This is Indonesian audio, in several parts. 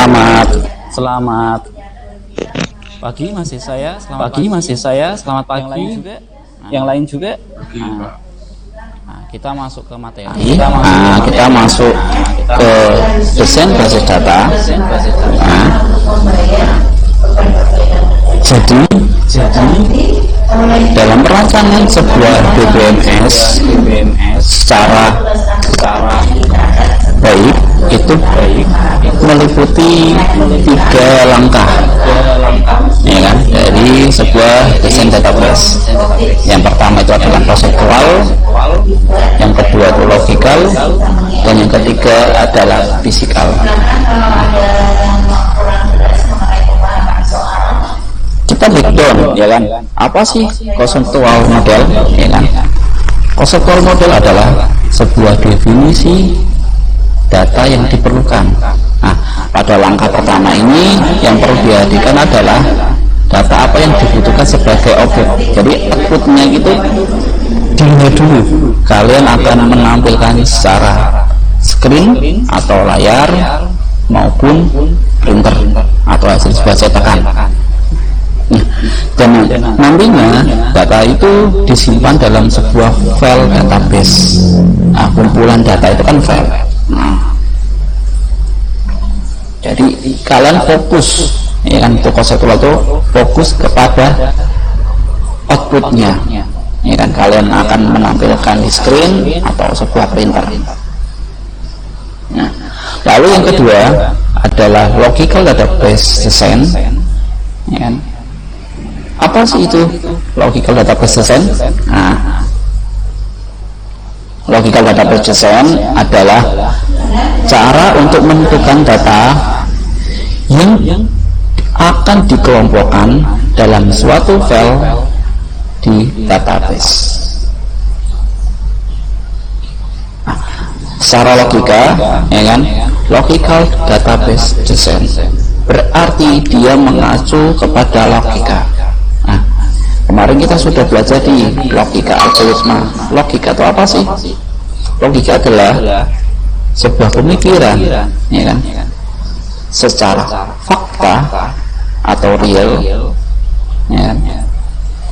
Selamat pagi masih saya. Selamat pagi. Yang lain juga. Kita masuk ke materi. Kita masuk ke desain basis data. Jadi dalam perancangan sebuah DBMS secara baik itu meliputi 3 langkah, ya kan, dari sebuah desain database. Yang pertama itu adalah konseptual, yang kedua itu logikal, dan yang ketiga adalah fisikal. Kita breakdown, ya kan, apa sih konseptual model, ya kan. Konseptual model adalah sebuah definisi data yang diperlukan. Nah, pada langkah pertama ini yang perlu diperhatikan adalah data apa yang dibutuhkan sebagai objek. Jadi outputnya itu dilihat dulu. Kalian akan menampilkan secara screen atau layar maupun printer atau hasil sebuah cetakan. Dan nantinya data itu disimpan dalam sebuah file database. Nah, kumpulan data itu kan file. Jadi kalian fokus, ya kan, untuk konseptual itu fokus kepada outputnya, ya kan. Kalian akan menampilkan di screen atau sebuah printer. Nah, lalu yang kedua adalah logical database design, ya kan. Apa sih itu logical database design? Nah, logical database design adalah cara untuk menentukan data yang akan dikelompokkan dalam suatu file di database. Nah, secara logika, ya kan, logical database design berarti dia mengacu kepada logika. Nah, kemarin kita sudah belajar di logika algoritma. Logika itu apa sih? Logika adalah sebuah pemikiran, ya kan, secara fakta atau real, ya kan,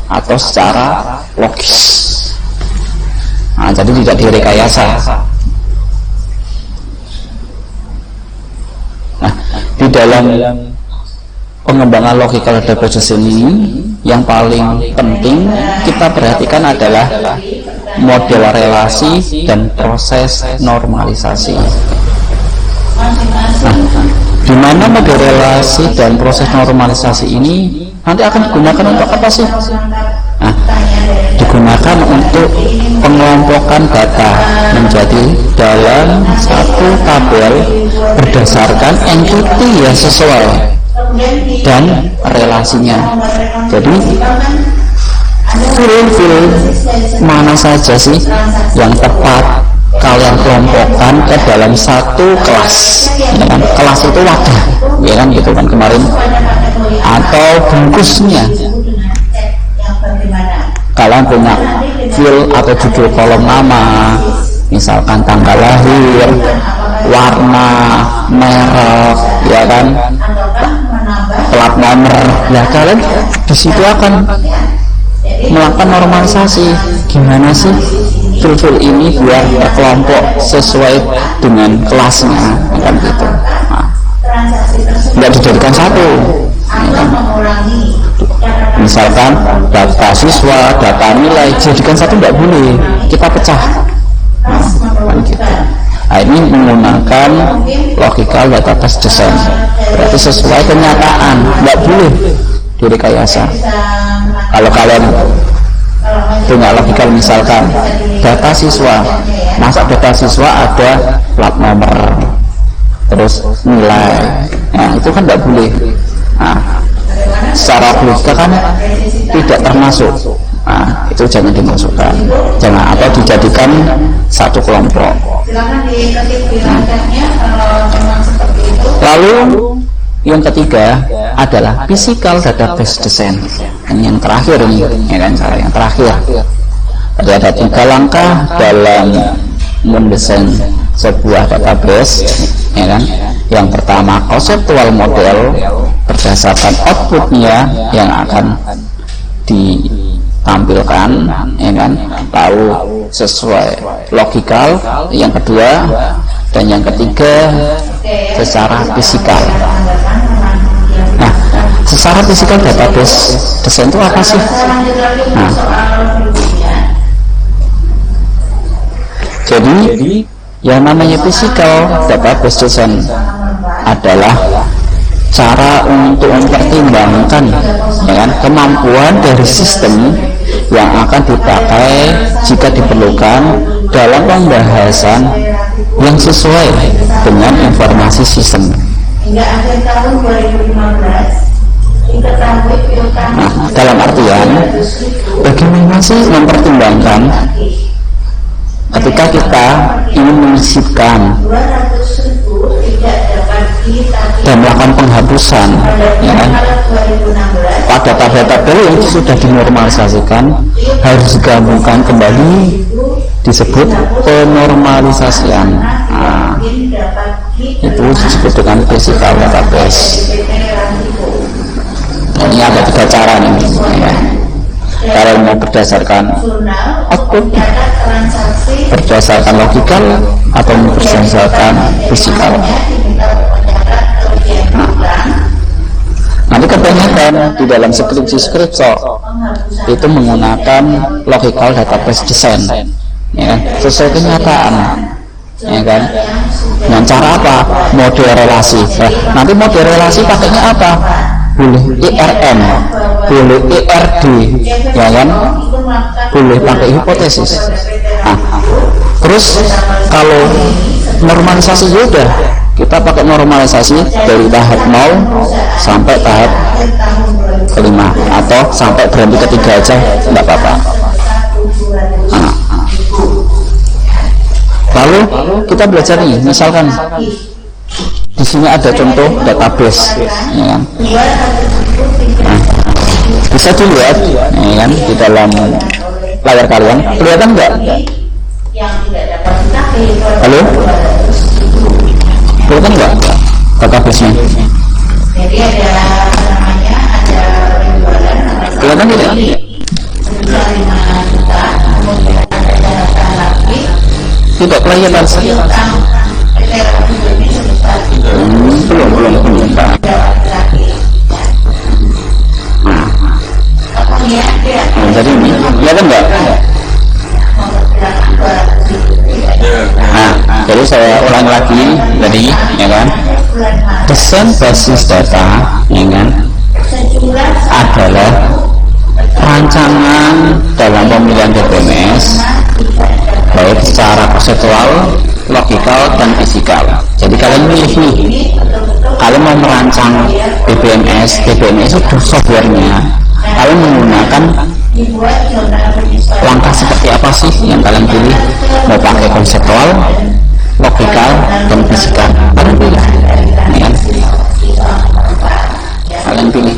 atau secara logis. Nah, jadi tidak direkayasa. Nah, di dalam pengembangan logical database ini yang paling penting kita perhatikan adalah model relasi dan proses normalisasi. Nah, di mana model relasi dan proses normalisasi ini nanti akan digunakan untuk apa sih? Nah, digunakan untuk pengelompokan data menjadi dalam satu tabel berdasarkan entity yang sesuai dan relasinya. Jadi file mana saja sih yang tepat kalian kelompokkan ke dalam satu kelas, ya kan? Kelas itu wadah, ya kan, gitu kan kemarin, atau bungkusnya. Kalian punya file atau judul kolom nama, misalkan tanggal lahir, warna, merek, ya kan, plat nomor. Ya, kalian di situ akan melakukan normalisasi. Gimana sih file ini biar berkelompok sesuai dengan kelasnya, kan gitu. Nah, tidak dijadikan satu, ya kan? Misalkan data siswa, data nilai, jadikan satu tidak boleh, kita pecah. Nah, kan gitu. Nah, ini menggunakan logical database design, berarti sesuai kenyataan, tidak boleh direkayasa. Kalau kalian punya logical, misalkan data siswa, masa data siswa ada plat nomor terus nilai, nah itu kan tidak boleh. Nah, secara logika kan tidak termasuk. Nah, itu jangan dimasukkan, jangan, atau dijadikan satu kelompok. Lalu yang ketiga adalah physical database design. Yang terakhir ini, ya kan, cara yang terakhir. Jadi ada 3 langkah dalam mendesain sebuah database, ya kan. Yang pertama konseptual model berdasarkan outputnya yang akan ditampilkan, ya kan, lalu sesuai logikal. Yang kedua dan yang ketiga secara fisikal. Nah, secara fisikal database desain itu apa sih? Nah, jadi yang namanya physical database design adalah cara untuk mempertimbangkan, ya kan, kemampuan dari sistem yang akan dipakai jika diperlukan dalam pembahasan yang sesuai dengan informasi sistem. Hingga akhir tahun 2015 diketahui piutang. Nah, dalam artian bagaimana sih mempertimbangkan ketika kita ingin menyisipkan dan melakukan penghapusan, ya kan, pada tabel-tabel yang sudah dinormalisasikan harus digabungkan kembali, disebut penormalisasian. Nah, itu disebut dengan physical database. Ini ada 3 cara nih, ya. Kalau mau berdasarkan output, berdasarkan logikal, atau berdasarkan fisikal. Nah, nanti kebanyakan di dalam skripsi itu menggunakan logical database design, ya, sesuai kenyataan, ya kan. Dengan cara apa? Mode relasi. Nanti mode relasi pakainya apa? Boleh IRM, boleh IRD, ya kan, boleh pakai hipotesis. Nah, terus kalau normalisasi sudah, kita pakai normalisasi dari tahap 0 sampai tahap kelima, atau sampai berhenti ketiga aja tidak apa-apa. Nah, lalu kita belajar nih, misalkan di sini ada contoh database, ya kan. Nah, bisa dilihat, ya kan, di dalam layar kalian kelihatan nggak? Halo, kelihatan nggak database-nya? Jadi ada namanya, ada penjualan, Kelihatan tidak? 5 juta, kemudian ada catatan lagi. Tidak kelihatan sih. Belum. Nah, jadi ini kelihatan nggak? Nah, jadi saya ulang lagi tadi, ya kan, desain basis data, ya kan, adalah rancangan dalam pemilihan DBMS baik secara konseptual, logikal, dan fisikal. Jadi kalian milih nih, kalian mau merancang DBMS itu softwarenya, kalian menggunakan langkah seperti apa sih yang kalian pilih? Mau pakai konseptual, logikal, dan fisikal? Kalian pilih, ya kan? Kalian pilih.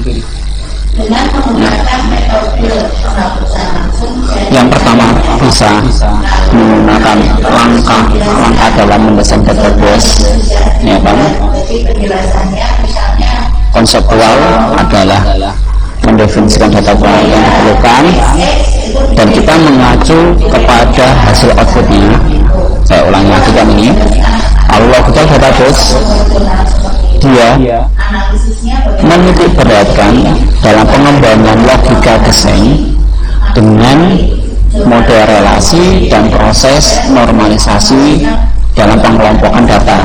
Yang pertama bisa menggunakan langkah dalam mendesain database, ya kan. Konseptual adalah mendefinisikan data yang diperlukan dan kita mengacu kepada hasil outputnya. Saya ulangi lagi kan ini. Kalau logical database, dia menitik beratkan dalam pengembangan logika desain dengan model relasi dan proses normalisasi dalam pengelompokan data,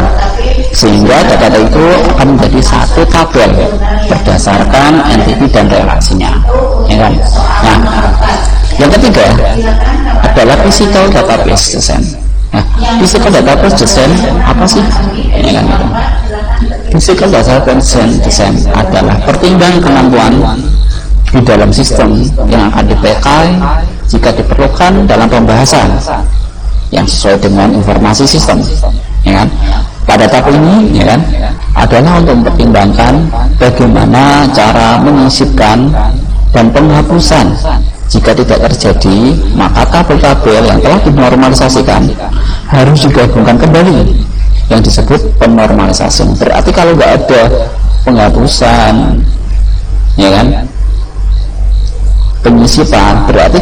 sehingga data itu akan menjadi satu tabel berdasarkan entiti dan relasinya, ya kan? Nah, yang ketiga adalah physical database design. Nah, physical database design apa sih? Ya kan? Physical database design adalah pertimbangan kemampuan di dalam sistem yang akan dipakai jika diperlukan dalam pembahasan yang sesuai dengan informasi sistem, ya kan. Pada tahap ini, ya kan, adalah untuk mempertimbangkan bagaimana cara menyisipkan dan penghapusan. Jika tidak terjadi, maka tabel-tabel yang telah dinormalisasikan harus digabungkan kembali, yang disebut penormalisasi. Berarti kalau nggak ada penghapusan, ya kan, penyisipan, berarti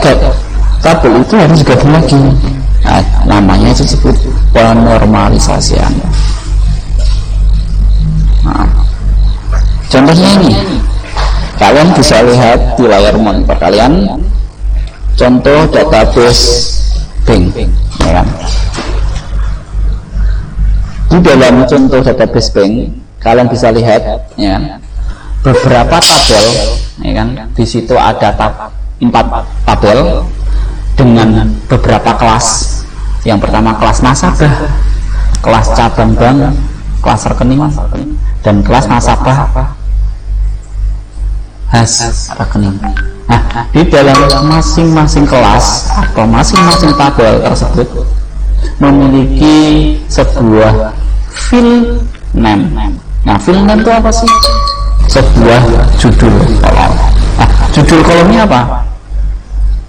tabel itu harus diganti lagi. Nah, namanya itu disebut penormalisasi. Nah, contohnya ini, kalian bisa lihat di layar monitor kalian contoh database bank, ya kan? Di dalam contoh database bank kalian bisa lihat, ya kan, beberapa tabel, ya kan, di situ ada 4 tabel dengan beberapa kelas. Yang pertama kelas nasabah, kelas cabang bank, kelas rekening, dan kelas nasabah khas rekening. Nah, di dalam masing-masing kelas atau masing-masing tabel tersebut memiliki sebuah file name. Nah, file name itu apa sih? Sebuah judul kolom. Nah, judul kolomnya apa?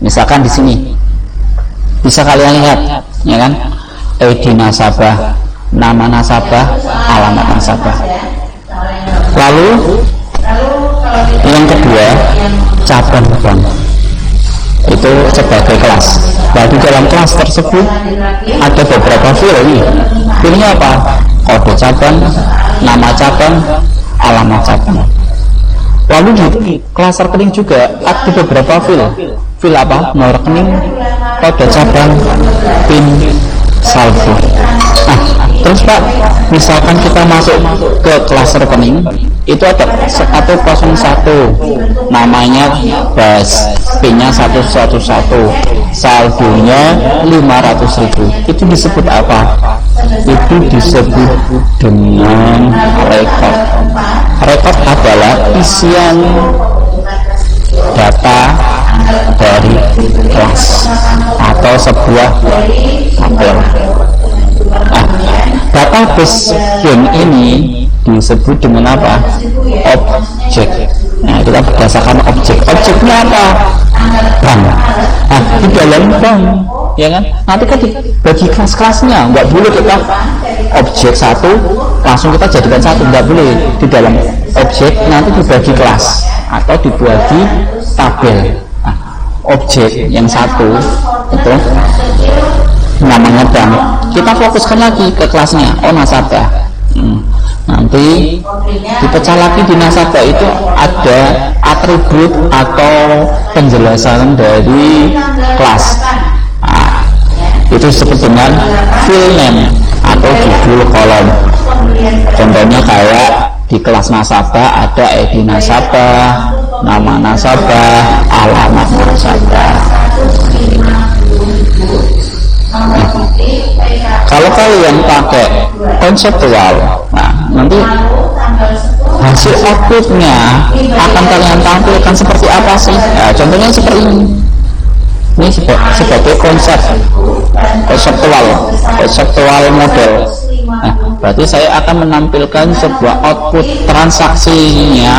Misalkan di sini bisa kalian lihat, ya kan, ID nasabah, nama nasabah, alamat nasabah. Lalu yang kedua cabang bank, itu sebagai kelas. Nah, di dalam kelas tersebut ada beberapa file. Filenya apa? Kode cabang, nama cabang, alamat cabang. Lalu di kelas rekening juga ada beberapa file. File apa? Nomor rekening, kode cabang, PIN, saldo. Nah, terus Pak, misalkan kita masuk ke kelas rekening, itu ada 101, namanya Bas, PIN-nya 111, saldonya 500.000. Itu disebut apa? Itu disebut dengan rekod. Rekod adalah isian data dari kelas atau sebuah tabel. Nah, database bank ini disebut dengan apa? Objek. Nah, kita berdasarkan objek. Objeknya apa? Bank. Nah, di dalam bank, ya kan, nanti kan dibagi kelas-kelasnya. Nggak boleh kita objek satu langsung kita jadikan satu, nggak boleh. Di dalam objek nanti dibagi kelas atau dibagi tabel. Nah, objek yang satu itu namanya bank. Kita fokuskan lagi ke kelasnya. Oh, nasabah. Nanti dipecah lagi di nasabah itu ada atribut atau penjelasan dari kelas. Nah, itu disebut dengan file name atau judul kolom. Contohnya kayak di kelas nasabah ada ID nasabah, nama nasabah, alamat nasabah. Kalau kalian pakai konseptual, nah, nanti hasil outputnya akan kalian tampilkan seperti apa sih? Nah, contohnya seperti ini. Ini sebagai konseptual model. Nah, berarti saya akan menampilkan sebuah output transaksinya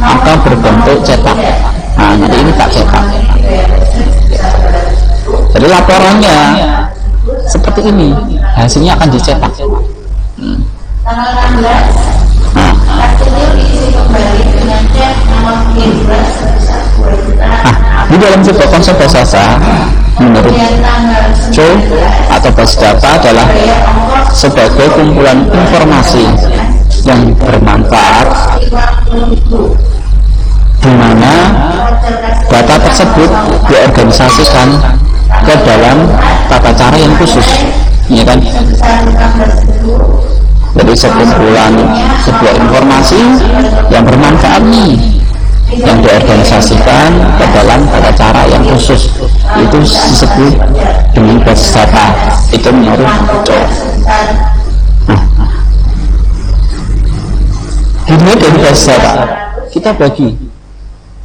akan berbentuk cetak. Nah, nanti ini tak cetak. Jadi laporannya seperti ini, hasilnya akan dicetak. Nah, di dalam sebuah konsep bahasa menurut Cho atau basis data adalah sebagai kumpulan informasi yang bermanfaat di mana data tersebut diorganisasikan ke dalam tata cara yang khusus, ya kan? Jadi sekumpulan sebuah informasi yang bermanfaat nih, yang diorganisasikan ke dalam tata cara yang khusus, itu disebut dengan basis data. Itu menurut Cho. Dimulai dari basis data, kita bagi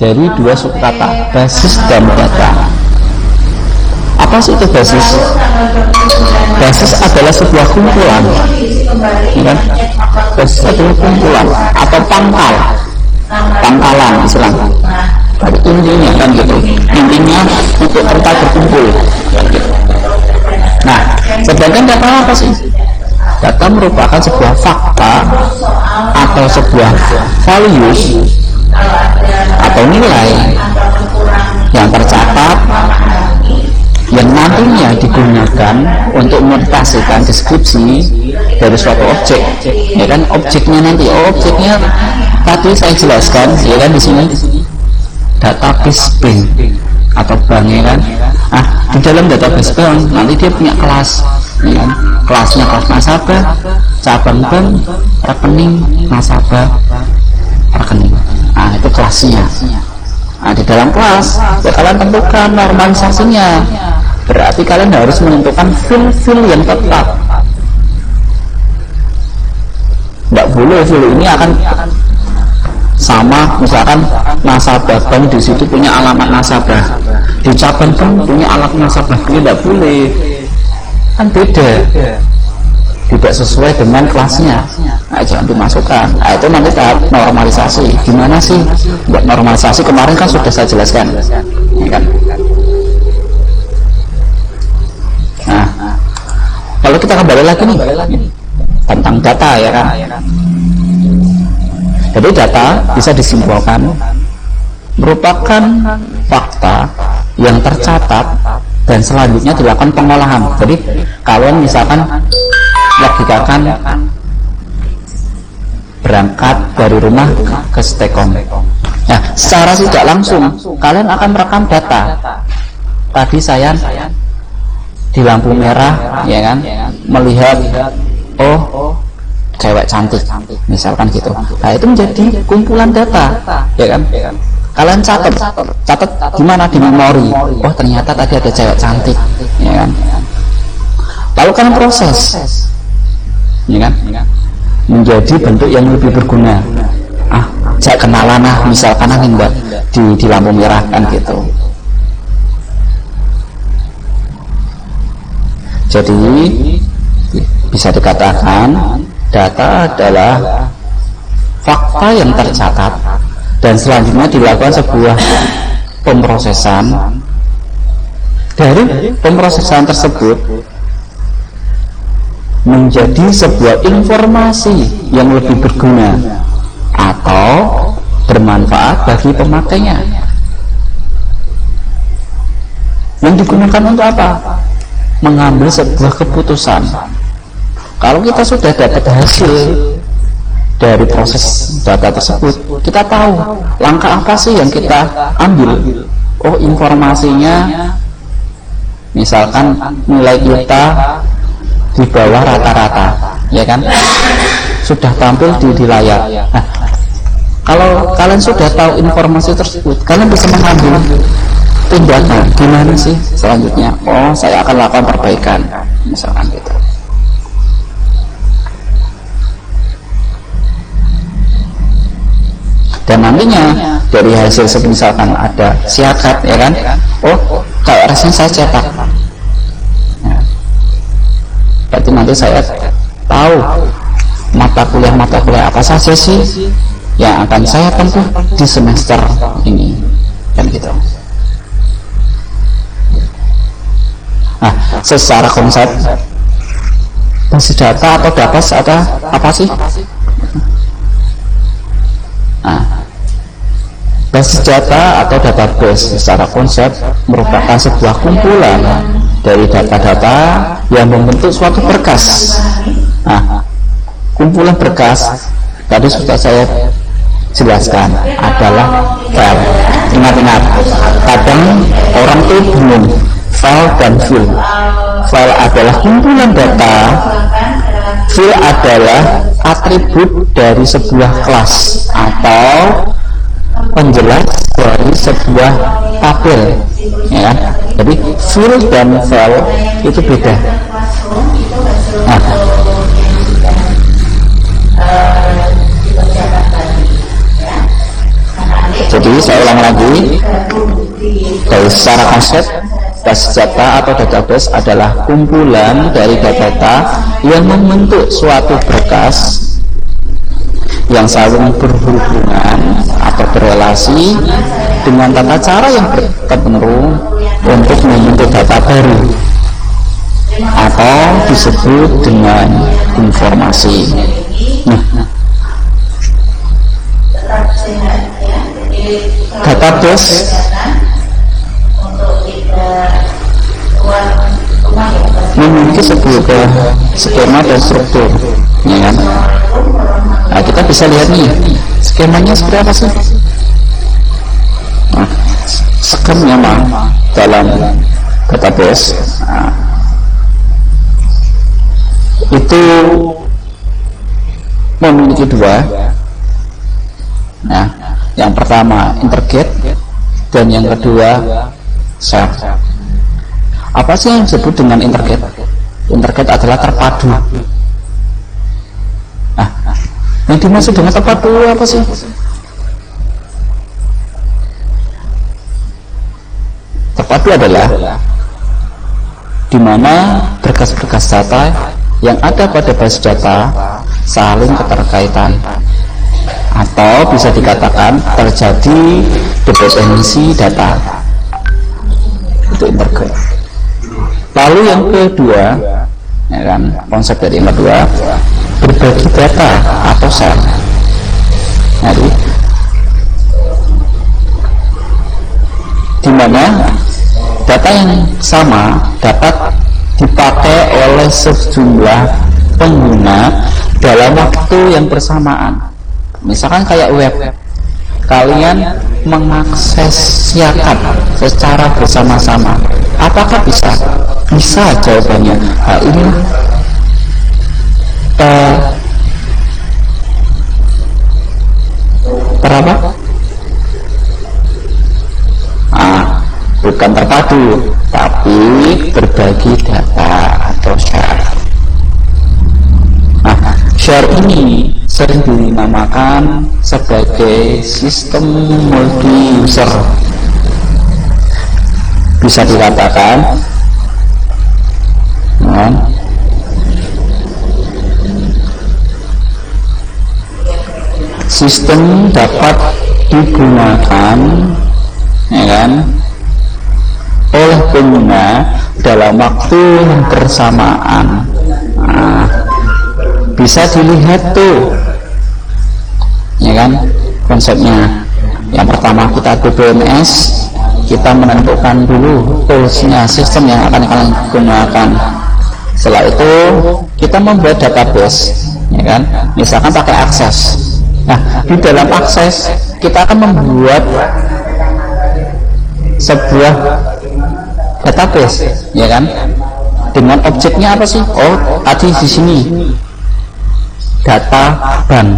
dari dua subkata, basis dan data. Apa sih itu basis? Basis adalah sebuah kumpulan, ya kan? Basis adalah kumpulan atau pangkalan istilahnya. Tapi intinya kan gitu. Intinya untuk kita berkumpul. Nah, sedangkan data apa sih? Data merupakan sebuah fakta atau sebuah values atau nilai yang tercatat yang nantinya digunakan untuk menotasikan deskripsi dari suatu objek, ya kan? Objeknya nanti, objeknya tadi saya jelaskan, ya kan, di sini database bank atau bank, ya kan? Di dalam database bank nanti dia punya kelas, ya kan? Kelasnya kelas nasabah, cabang bank, rekening, nasabah, rekening. Itu kelasnya. Di dalam kelas ya kalian tentukan normalisasinya. Berarti kalian harus menentukan fill yang tepat. Tidak boleh fill ini akan sama, misalkan nasabah bank di situ punya alamat nasabah, di cabang bank punya alamat nasabah, ini tidak boleh, kan beda, tidak sesuai dengan kelasnya. Jangan dimasukkan. Itu nanti tahap normalisasi. Gimana sih buat normalisasi? Kemarin kan sudah saya jelaskan, ya kan? Kalau kita kembali lagi nih tentang data, ya kan? Jadi data bisa disimpulkan merupakan fakta yang tercatat dan selanjutnya dilakukan pengolahan. Jadi kalian misalkan logikakan berangkat dari rumah ke Stekom. Secara tidak langsung kalian akan merekam data. Tadi saya di lampu merah, ya kan, melihat cewek cantik, misalkan gitu. Itu menjadi kumpulan data, ya kan. Kalian catat di mana, di memori. Ternyata tadi ada cewek cantik, ya kan. Lalu kalian proses, ya kan, menjadi bentuk yang lebih berguna. Jak kenalan, misalkan mbak di lampu merah, kan gitu. Jadi bisa dikatakan data adalah fakta yang tercatat dan selanjutnya dilakukan sebuah pemrosesan. Dari pemrosesan tersebut menjadi sebuah informasi yang lebih berguna atau bermanfaat bagi pemakainya. Yang digunakan untuk apa? Mengambil sebuah keputusan. Kalau kita sudah dapat hasil dari proses data tersebut, kita tahu langkah apa sih yang kita ambil. Informasinya misalkan nilai kita di bawah rata-rata, ya kan, sudah tampil di layar. Kalau kalian sudah tahu informasi tersebut, kalian bisa mengambil tindakan. Gimana sih selanjutnya? Saya akan lakukan perbaikan, misalkan gitu. Dan nantinya dari hasil misalkan ada siakat, ya kan, kayak rasanya saya cetak, berarti nanti saya tahu mata kuliah apa saja sih yang akan saya tempuh di semester ini, kan gitu. Secara konsep basis data atau database ada apa sih? Basis data atau database secara konsep merupakan sebuah kumpulan dari data-data yang membentuk suatu berkas. Kumpulan berkas tadi sudah saya jelaskan adalah file. Ingat-ingat, kadang orang tuh bingung file dan fill. File adalah kumpulan data, fill adalah atribut dari sebuah kelas atau penjelas dari sebuah tabel, ya kan? Jadi fill dan file itu beda. Jadi saya ulang lagi, dari secara konsep basis data atau database adalah kumpulan dari data yang membentuk suatu berkas yang saling berhubungan atau berrelasi dengan tata cara yang tertentu untuk membentuk data baru. atau disebut dengan informasi. Nah, tetap sehat ya. Jadi database untuk tidak keluar rumah ya. memiliki sebuah skema dan struktur, ya kan? Nah, kita bisa lihat nih skemanya seperti apa sih? Nah, skemanya dalam database itu memiliki dua. Nah, yang pertama interget dan yang kedua share. Apa sih yang disebut dengan interget? Interget adalah terpadu. Nah, yang dimaksud dengan terpadu apa sih? Terpadu adalah di mana berkas-berkas data yang ada pada base data saling keterkaitan, atau bisa dikatakan terjadi dependensi data. Itu interget. Lalu yang kedua, ya kan, konsep dari yang kedua, berbagi data atau share. Jadi di mana data yang sama dapat dipakai oleh sejumlah pengguna dalam waktu yang bersamaan. Misalkan kayak web, kalian mengakses siakan secara bersama-sama. Apakah bisa? Bisa jawabannya. Nah, ini berapa? Bukan terpadu, tapi berbagi data atau share. Nah, share ini sering dinamakan sebagai sistem multi user. Bisa dikatakan sistem dapat digunakan, ya kan, oleh pengguna dalam waktu yang bersamaan. Nah, bisa dilihat tuh, ya kan, konsepnya. Yang pertama kita BBMS, kita menentukan dulu toolsnya, sistem yang akan kalian gunakan. Setelah itu kita membuat database, ya kan, misalkan pakai akses. Nah, di dalam akses kita akan membuat sebuah database, ya kan, dengan objeknya apa sih? Oh, tadi di sini data bank.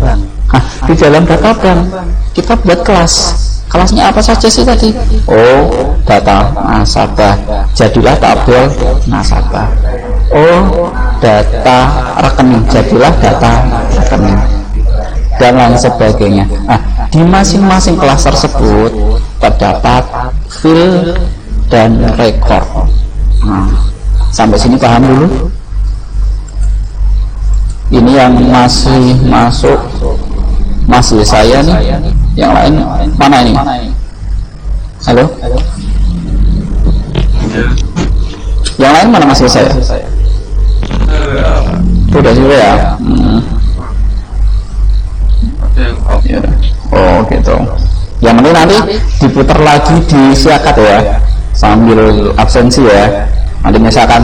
Nah, di dalam data bank kita buat kelas. Kelasnya apa saja sih tadi? Oh, data nasabah. Jadilah tabel nasabah. Oh, data rekening. Jadilah data rekening. Dan lain sebagainya. Nah, di masing-masing kelas tersebut terdapat field dan record. Nah, sampai sini paham dulu? Ini yang masih masuk, masih saya nih. Yang lain mana ini? Halo? Yang lain mana masih saya? Udah juga ya? Oh gitu. Yang ini nanti diputar lagi di siakat ya, sambil absensi ya. Nanti misalkan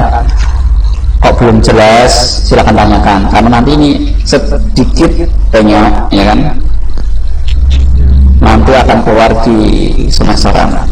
kok belum jelas, silakan tanyakan, karena nanti ini sedikit banyak, ya kan, nanti akan keluar di semesteran.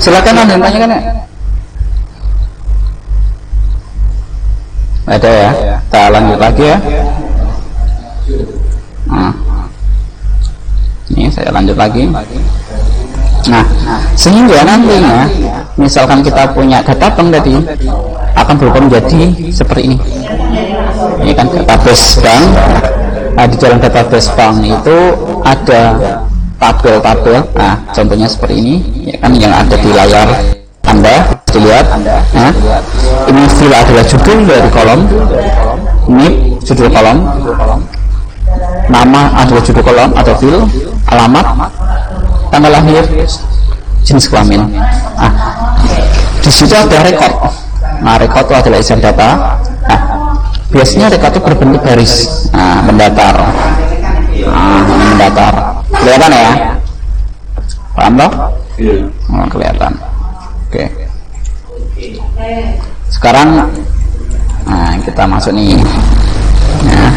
Silakan Anda tanyakan ya. Ada ya. Kita lanjut lagi ya. Nah, ini saya lanjut lagi. Nah, sehingga nantinya misalkan kita punya data bank tadi akan berubah menjadi seperti ini. Ini kan database bank. Nah, di dalam database bank itu ada tabel-tabel. Nah, contohnya seperti ini, ya kan, yang ada di layar Anda dilihat. Nah, ini fil adalah judul dari kolom, ini judul kolom, nama adalah judul kolom atau fil, alamat, tanggal lahir, jenis kelamin. Nah, di situ ada rekod. Nah, rekod itu adalah isian data. Nah, biasanya rekod itu berbentuk baris. Nah, mendatar. Nah, mendatar. Kelihatan ya? Paham toh? Oh, kelihatan. Oke. Sekarang, nah, kita masuk nih. Nah,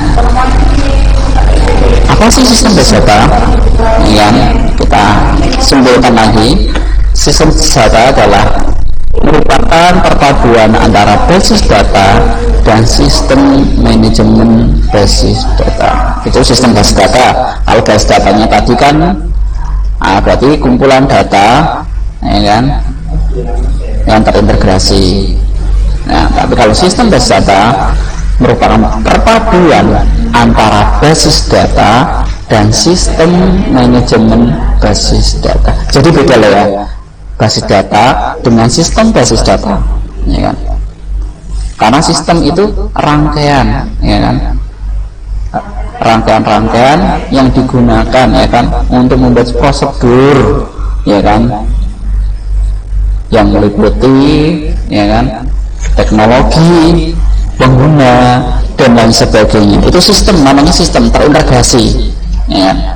apa sih sistem base data? Yang kita simpulkan lagi, sistem base data adalah merupakan perpaduan antara basis data dan sistem manajemen basis data. Itu sistem basis data. Kalau basis datanya tadi kan, berarti kumpulan data, ya kan, yang terintegrasi. Nah, tapi kalau sistem basis data merupakan perpaduan antara basis data dan sistem manajemen basis data. Jadi beda lah ya, basis data dengan sistem basis data, ya kan? Karena sistem itu rangkaian, ya kan? Rangkaian-rangkaian yang digunakan, ya kan, untuk membuat prosedur, ya kan, yang meliputi, ya kan, teknologi, pengguna, dan lain sebagainya. Itu sistem, namanya sistem terintegrasi, ya.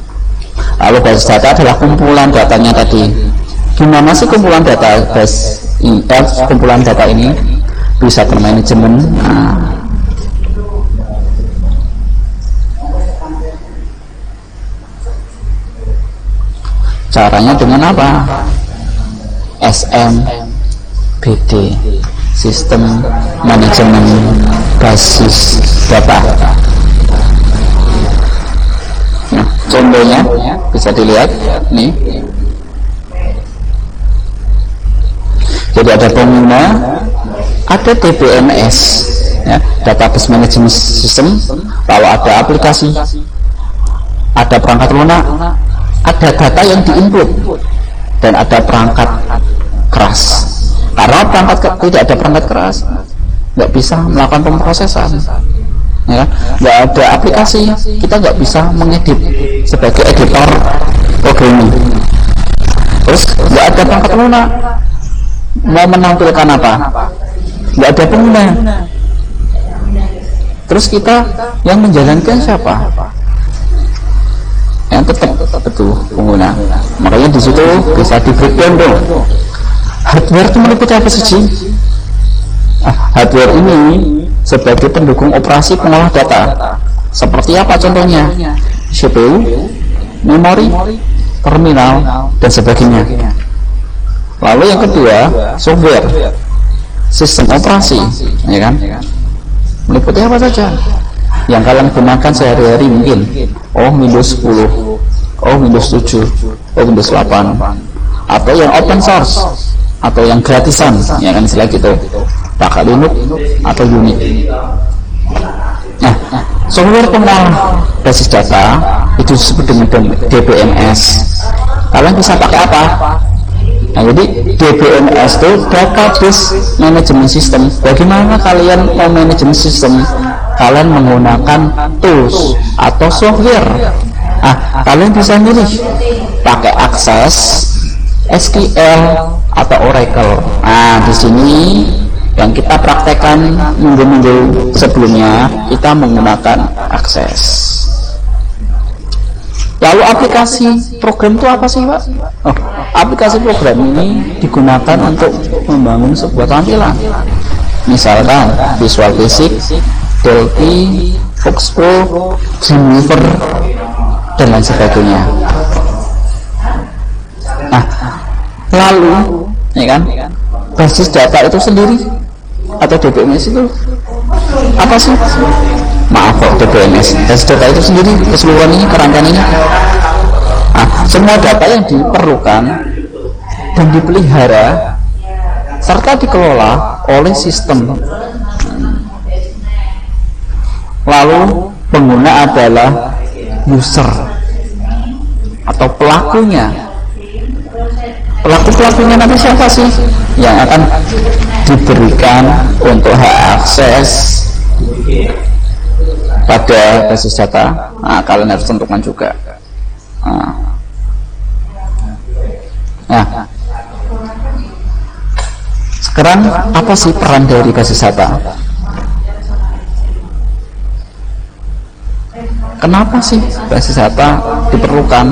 Lalu basis data adalah kumpulan datanya tadi. Gimana sih kumpulan data kumpulan data ini bisa termanajemen? Nah, caranya dengan apa? SMBD, sistem manajemen basis data. Nah, contohnya bisa dilihat nih. Jadi ada pengguna, ada DBMS, ya, database management system, lalu ada aplikasi, ada perangkat lunak, ada data yang diinput, dan ada perangkat keras. Karena tidak ada perangkat keras, nggak bisa melakukan pemrosesan, ya kan? Nggak ada aplikasi, kita nggak bisa mengedit sebagai editor programming. Terus nggak ada perangkat lunak, mau menampilkan apa? Nggak ada pengguna. Terus kita yang menjalankan siapa? Yang tetap betul pengguna. Makanya di situ bisa di breakdown dong. Hardware itu meliputi apa sih? Hardware ini sebagai pendukung operasi pengolah data. Seperti apa contohnya? CPU, memori, terminal, dan sebagainya. Lalu yang kedua, software, sistem operasi, ya kan? Meliputi apa saja yang kalian gunakan sehari-hari mungkin. Windows 10, Windows 7, Windows 8, atau yang open source, atau yang gratisan, ya kan, istilah gitu, pakai Linux atau Unix. Nah, software pengolah basis data itu disebut dengan DBMS. Kalian bisa pakai apa? Nah, jadi DBMS itu database management system. Bagaimana kalian mau manajemen sistem? Kalian menggunakan tools atau software. Kalian bisa milih pakai Access, SQL, atau Oracle. Di sini yang kita praktekkan minggu-minggu sebelumnya, kita menggunakan Access. Lalu aplikasi program itu apa sih, Pak? Aplikasi program ini digunakan untuk membangun sebuah tampilan. Misalkan Visual Basic, Delphi, Foxpro, Dreamweaver, dan lain sebagainya. Lalu ya kan? Basis data itu sendiri atau DBMS itu apa sih? Maaf kok, DBMS, basis data itu sendiri keseluruhan ini, kerangkaian ini. Semua data yang diperlukan dan dipelihara serta dikelola oleh sistem. Lalu pengguna adalah user atau pelakunya. Pelakunya nanti siapa sih yang akan diberikan untuk hak akses pada basis data? Kalian harus tentukan juga. Sekarang apa sih peran dari basis data? Kenapa sih basis data diperlukan?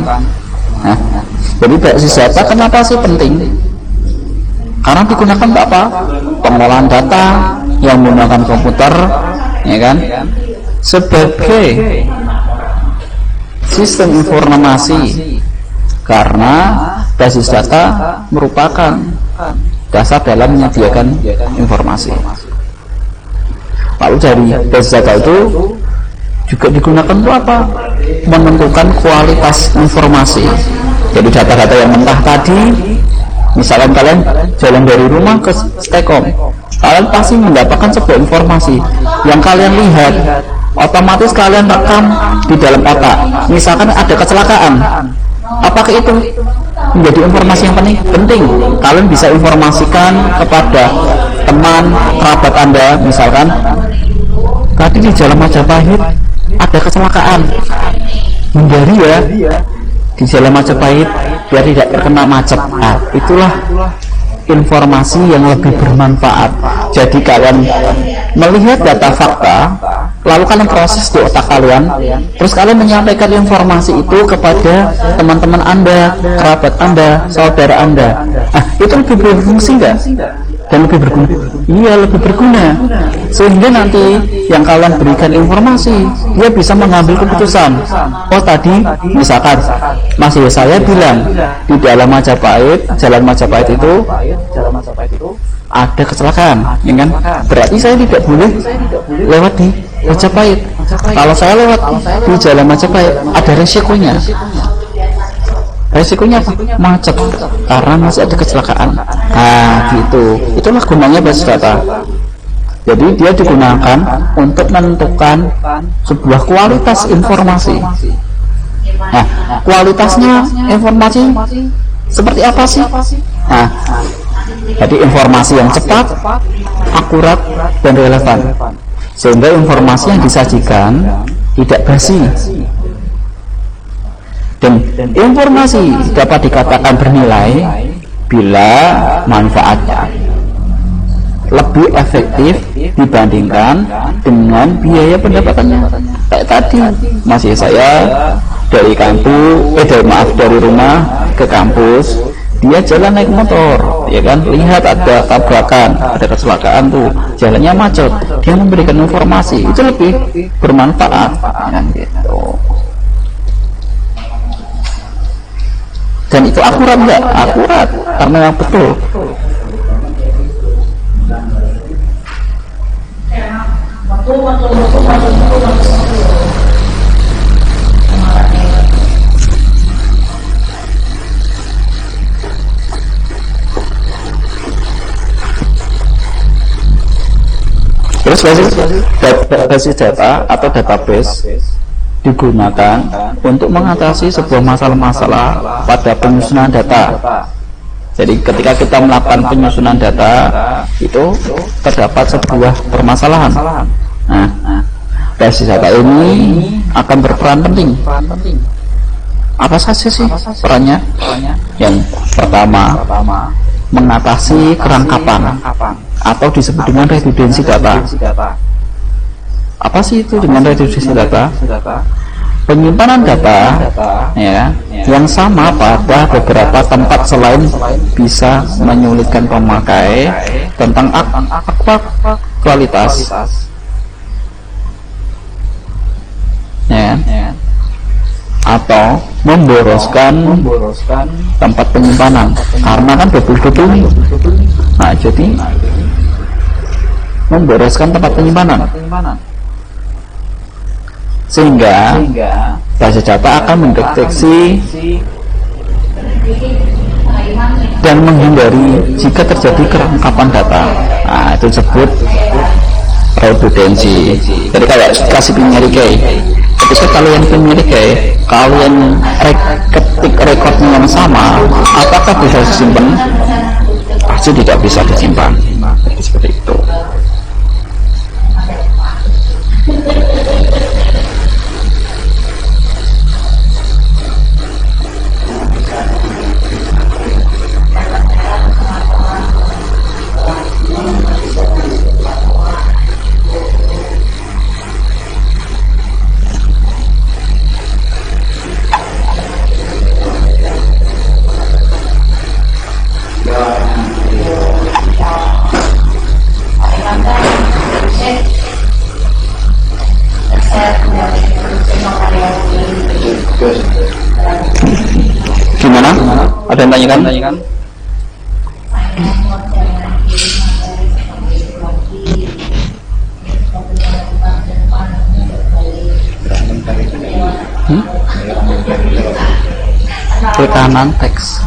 Jadi basis data kenapa sih penting? Karena digunakan untuk apa? Pengolahan data yang menggunakan komputer, ya kan? Sebagai sistem informasi. Karena basis data merupakan dasar dalam menyediakan informasi. Lalu dari basis data itu juga digunakan untuk apa? Menentukan kualitas informasi. Jadi data-data yang mentah tadi, misalkan kalian jalan dari rumah ke Stekom, kalian pasti mendapatkan sebuah informasi yang kalian lihat, otomatis kalian rekam di dalam otak. Misalkan ada kecelakaan, apakah itu menjadi informasi yang penting? Kalian bisa informasikan kepada teman, kerabat Anda, misalkan tadi di Jalan Majapahit ada kecelakaan, hindari ya di Jalan Majapahit biar tidak terkena macet. Itulah informasi yang lebih bermanfaat. Jadi kalian melihat data fakta, lalu kalian proses di otak kalian, terus kalian menyampaikan informasi itu kepada teman-teman Anda, kerabat Anda, saudara Anda. Itu lebih berfungsi nggak? Dan lebih berguna? Iya, lebih berguna. Sehingga nanti yang kalian berikan informasi, dia bisa mengambil keputusan. Oh tadi misalkan masih saya bilang di dalam Majapahit, Jalan Majapahit itu ada kecelakaan, ya kan? Berarti saya tidak boleh lewat di Majapahit. Kalau saya lewat di Jalan Majapahit, ada resikonya. Resikonya apa? Macet, karena masih ada kecelakaan. Gitu. Itulah gunanya basis data. Jadi dia digunakan untuk menentukan sebuah kualitas informasi. Kualitasnya informasi seperti apa sih? Jadi informasi yang cepat, akurat, dan relevan, sehingga informasi yang disajikan tidak basi. Dan informasi dapat dikatakan bernilai bila manfaatnya lebih efektif dibandingkan dengan biaya pendapatannya. Kayak tadi, masih saya dari dari rumah ke kampus, dia jalan naik motor, ya kan, lihat ada tabrakan, ada kecelakaan tuh, jalannya macet, dia memberikan informasi, itu lebih bermanfaat, kan gitu. Dan itu akurat nggak? Akurat, karena yang betul. Terus basis data atau database digunakan untuk mengatasi sebuah masalah-masalah pada penyusunan data. Jadi ketika kita melakukan penyusunan data itu terdapat sebuah permasalahan. Basis data ini akan berperan penting. Apa saja sih perannya? Yang pertama, mengatasi kerangkapan atau disebut dengan redundansi data. Apa sih itu dengan redundansi data? Penyimpanan data ya yang sama pada beberapa tempat selain bisa menyulitkan pemakai tentang kualitas. Ya. atau memboroskan tempat penyimpanan, karena kan double. Nah, jadi memboroskan tempat penyimpanan, sehingga basis data akan mendeteksi dan menghindari jika terjadi kerangkapan data. Nah, itu disebut redundansi. Jadi kayak kasih penyelidikan, ketika kalian penyelidikan, kalian ketik rekodnya yang sama, apakah bisa disimpan? Pasti tidak bisa disimpan. Seperti itu. Gimana? Ada yang tanyakan? Klik kanan teks.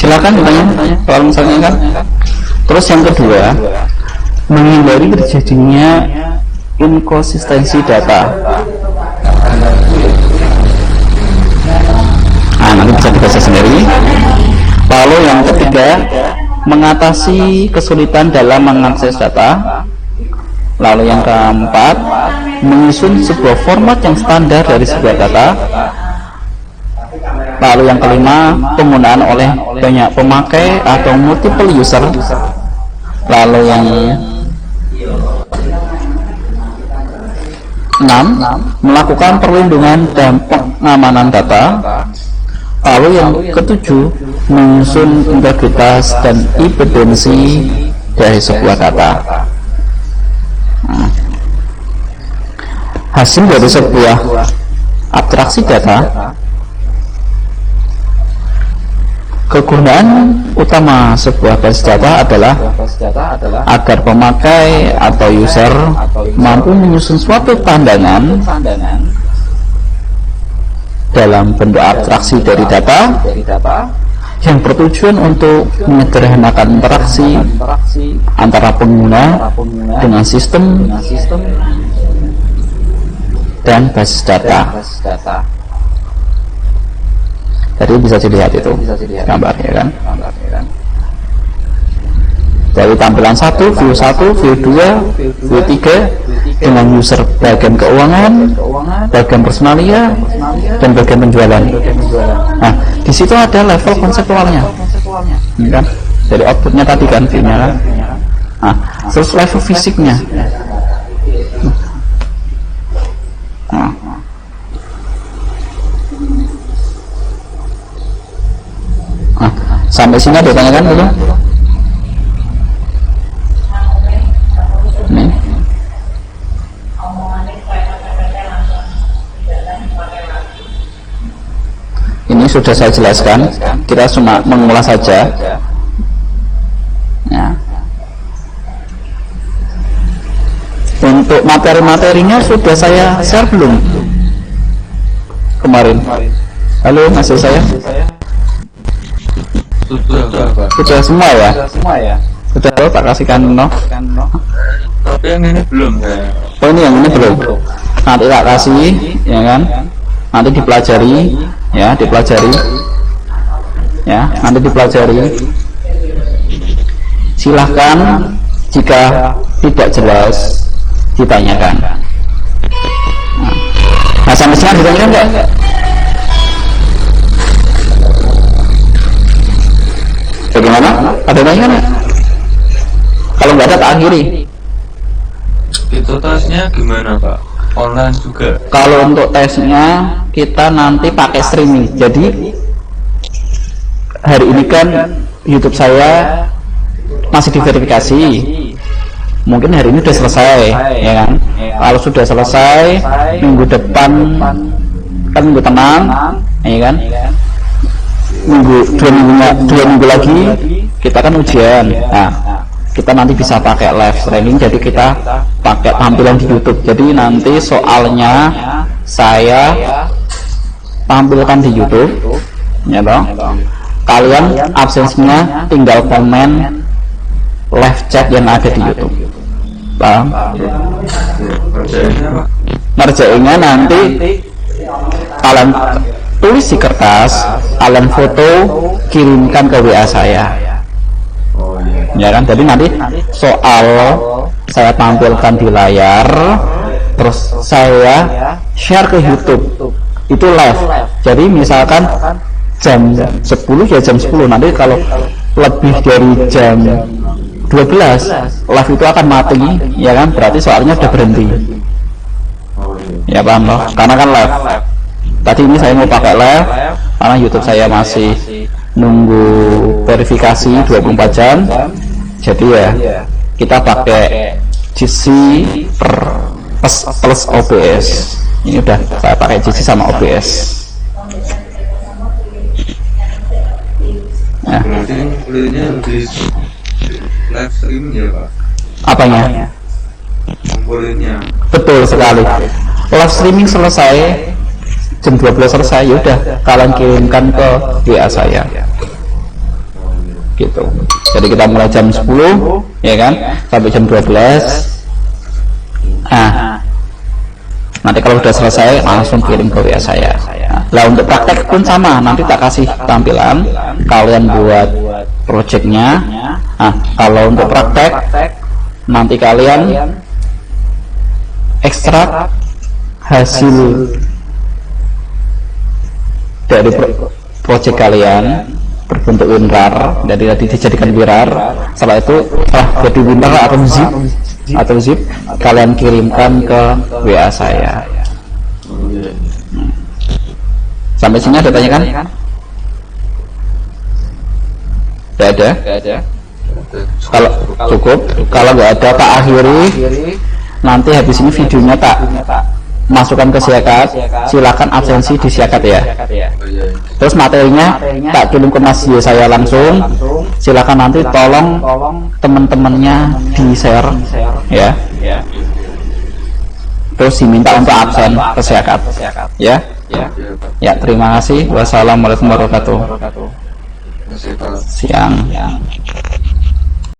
Silakan ditanya kalau misalnya kan. Terus yang kedua, menghindari terjadinya inkonsistensi data. Nah, nanti bisa dibaca sendiri. Lalu yang ketiga, mengatasi kesulitan dalam mengakses data. Lalu yang keempat, menyusun sebuah format yang standar dari sebuah data. Lalu yang kelima, penggunaan oleh banyak pemakai atau multiple user. Lalu yang enam, melakukan perlindungan dan pengamanan data. Lalu yang ketujuh, menyusun integritas dan independensi dari sebuah data. Hasil dari sebuah abstraksi data. Kegunaan utama sebuah basis data adalah agar pemakai atau user mampu menyusun suatu pandangan dalam bentuk abstraksi dari data yang bertujuan untuk menyederhanakan interaksi antara pengguna dengan sistem dan basis data. Jadi bisa dilihat itu gambarnya kan. Dari tampilan 1, view 1, view 2, view 3 dengan user bagian keuangan, bagian personalia, dan bagian penjualan. Nah, di situ ada level konseptualnya, kan? Jadi outputnya tadi kan view-nya kan. Nah, terus level fisiknya. Nah, sampai sini ada tanyakan belum? Nih. Ini sudah saya jelaskan, kita cuma mengulas saja. Ya. Untuk materi-materinya sudah saya share belum kemarin? Halo, masih saya? Sudah semua ya? Sudah, tak kasihkan no. Tapi yang ini belum ya. Oh, ini yang ini belum. Nanti tak kasih, ya kan? Nanti dipelajari, ya, dipelajari. Ya, nanti dipelajari. Silahkan jika tidak jelas ditanyakan. Nah, sampai sini ditanyakan enggak? Bagaimana? Ada tanya enggak? Kalau nggak ada tak akhiri. Itu tesnya gimana Pak? Online juga? Kalau untuk tesnya kita nanti pakai streaming. Jadi hari ini kan YouTube saya masih diverifikasi. Mungkin hari ini sudah selesai, ya kan? Kalau sudah selesai, minggu depan kan minggu tenang, ya kan? Dua minggu lagi kita kan ujian. Nah, kita nanti bisa pakai live streaming, jadi kita pakai tampilan di YouTube. Jadi nanti soalnya saya tampilkan di YouTube, ya toh. Kalian absensinya tinggal komen live chat yang ada di YouTube. Paham? Ngerjainnya nanti kalian tulis di kertas, kalian foto, kirimkan ke WA saya. Ya kan? Jadi nanti soal saya tampilkan di layar, terus saya share ke YouTube. Itu live. Jadi misalkan jam 10 ya jam 10. Nanti kalau lebih dari jam 12 live itu akan mati, ya kan? Berarti soalnya sudah berhenti. Ya paham loh? Karena kan live. Tadi ini saya mau pakai live karena YouTube saya masih nunggu verifikasi 24 jam. Jadi ya kita pakai GC plus OBS. Ini udah saya pakai GC sama OBS. Ya. Berarti kuliahnya lebih live streaming ya Pak? Apanya? Kuliahnya. Betul sekali. Live streaming selesai jam 12 selesai, yaudah kalian kirimkan ke WA saya. Gitu. Jadi kita mulai jam 10, ya kan, sampai jam 12. Nah, nanti kalau sudah selesai langsung kirim ke WA saya. Nah, untuk praktek pun sama, nanti tak kasih tampilan, kalian buat projectnya. Nah, kalau untuk praktek nanti kalian ekstrak hasil dari project kalian berbentuk WinRAR, dari tadi dijadikan WinRAR. Setelah itu jadi WinRAR atau zip kalian kirimkan ke WA saya. Sampai sini ada tanya kan? Tidak ada? Kalau cukup, kalau nggak ada tak akhiri. Nanti habis ini videonya tak masukkan ke Siakat. Silakan absensi di Siakat ya. Terus materinya tak kirim ke Mas Yo saya langsung. Silakan nanti tolong teman-temannya di share ya. Terus diminta untuk absen ke Siakat ya. Ya, terima kasih. Wassalamualaikum warahmatullahi wabarakatuh. Siang.